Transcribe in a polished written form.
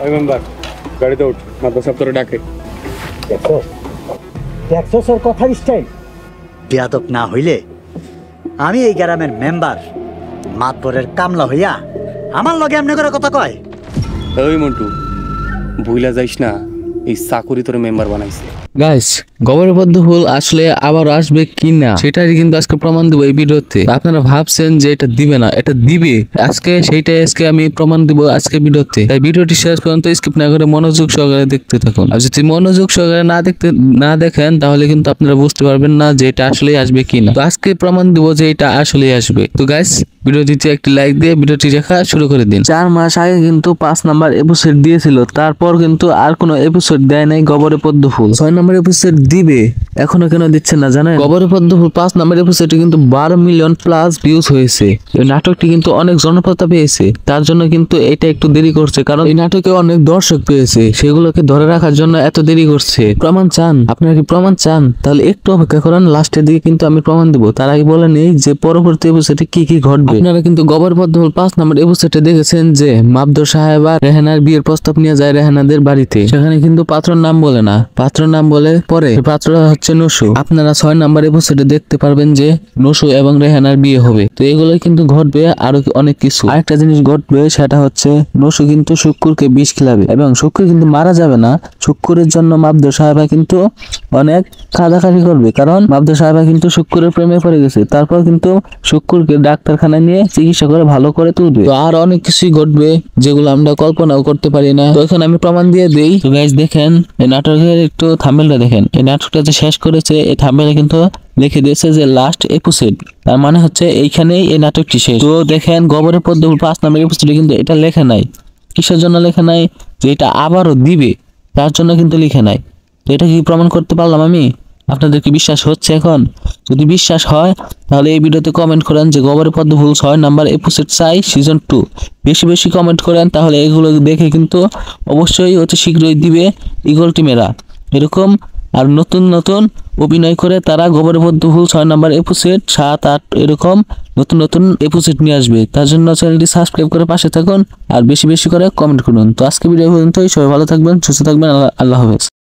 ওই মেম্বার গাড়িতে উঠ, মাদ্রাসা তোরে ডাকে। দেখছো স্যার কথার স্টাইল। বেয়াদব না হইলে আমি এই গ্রামের মেম্বার মাতবরের কামলা হইয়া আমার লগে এমনি করে কথা কয়। ওই মন্টু, ভুইলা যাইস না, এই চাকুরি তোর মেম্বার বানাইছে। গাইস, গোবরের পদ্ম ফুল আসলে আবার আসবে কিনা সেটাই কিন্তু আজকে প্রমাণ দেবো এই ভিডিওতে। আপনারা ভাবছেন যে এটা দিবে না, এটা দিবে সেইটাই আজকে আমি প্রমাণ দিব আজকে ভিডিওতে। তাই ভিডিওটি শেষ পর্যন্ত স্কিপ না করে মনোযোগ সহকারে দেখতে থাকুন। আর যদি মনোযোগ সহকারে না দেখেন তাহলে কিন্তু আপনারা বুঝতে পারবেন না যে এটা আসলে আসবে কিনা। তো আজকে প্রমাণ দিব যে এটা আসলে আসবে। তো গাইস, ভিডিওটিতে একটি লাইক দিয়ে ভিডিওটি দেখা শুরু করে দিন। 4 মাস আগে কিন্তু 5 নাম্বার এপিসোড দিয়েছিল, তারপর কিন্তু আর কোনো এপিসোড দেয় নাই গোবরের পদ্ম ফুল। 6 নাম্বার এপিসোড দিবে, এখনো কেন দিচ্ছে না জানেন? গোবরের পদ্ম ফুল 5 নাম্বার এপিসোডে কিন্তু 12 মিলিয়ন প্লাস ভিউজ হয়েছে। এই নাটকটি কিন্তু অনেক জনপ্রিয়তা পেয়েছে, তার জন্য কিন্তু এটা একটু দেরি করছে, কারণ এই নাটকে অনেক দর্শক পেয়েছে, সেগুলোকে ধরে রাখার জন্য এত দেরি করছে। প্রমাণ চান? আপনারা কি প্রমাণ চান? তাহলে একটু অপেক্ষা করেন, লাস্টের দিকে কিন্তু আমি প্রমাণ দেবো। তার আগে বলে নেই যে পরবর্তী এপিসোডে কি কি ঘটবে। আপনারা কিন্তু গোবরের পদ্ম ফুল 5 নাম্বার এপিসোডে দেখেছেন যে মাবদর সাহেব আর রেহানার বিয়ের প্রস্তাব নিয়ে যায় রেহানাদের বাড়িতে। সেখানে কিন্তু পাত্রর নাম বলে না, পাত্রর নাম বলে পরে। পাত্রটা হচ্ছে নসু। আপনারা 6 নাম্বার এপিসোডে দেখতে পারবেন যে নসু এবং রেহানার বিয়ে হবে। তো এগুলো কিন্তু ঘটবে, আরো অনেক কিছু। আরেকটা জিনিস ঘটবে, সেটা হচ্ছে নসু কিন্তু শুক্কুরকে বিষ খিলাবে, এবং শুক্কুর কিন্তু মারা যাবে না। শুক্কুরের জন্য মাবদর সাহেবা কিন্তু অনেক কাঁদাকাটি করবে, কারণ মাবদর সাহেবা কিন্তু শুক্কুরের প্রেমে পড়ে গেছে। তারপর কিন্তু শুক্কুরকে ডাক্তারখানায় নিয়ে চিকিৎসা করে ভালো করে তুলবে। তো আর অনেক কিছুই ঘটবে যেগুলো আমরা কল্পনাও করতে পারি না। তো এখন আমি প্রমাণ দিয়ে দেই। তো গাইস দেখেন, এই নাটকের একটু থাম্বনেলটা দেখেন। এই নাটকটা যে শেষ করেছে, এই থাম্বনেলে কিন্তু লিখে দিয়েছে যে লাস্ট এপিসোড। তার মানে হচ্ছে এইখানেই এই নাটকটি শেষ। তো দেখেন, গোবরের পদ্ম ফুল 5 নাম্বার এপিসোডে কিন্তু এটা লেখা নাই। কিসের জন্য লেখা নাই? যে এটা আবারও দিবে, তার জন্য কিন্তু লিখে নাই। তো এটা কি প্রমাণ করতে পারলাম আমি? আপনাদের কি বিশ্বাস হচ্ছে? এখন যদি বিশ্বাস হয় তাহলে এই ভিডিওতে কমেন্ট করেন যে গোবরের পদ্ম ফুল 6 নাম্বার এপিসোড চাই সিজন 2। বেশি বেশি কমেন্ট করেন, তাহলে এগুলো দেখে কিন্তু অবশ্যই অতি শীঘ্রই দিবে ইগল টিমেরা এরকম। আর নতুন নতুন অভিনয় করে তারা গোবরের পদ্ম ফুল 6 নাম্বার এপিসোড 7, 8 এরকম নতুন নতুন এপিসোড নিয়ে আসবে। তার জন্য চ্যানেলটি সাবস্ক্রাইব করে পাশে থাকুন আর বেশি বেশি করে কমেন্ট করুন। তো আজকে ভিডিও পর্যন্তই। সবাই ভালো থাকবেন, সুস্থ থাকবেন। আল্লাহ হাফেজ।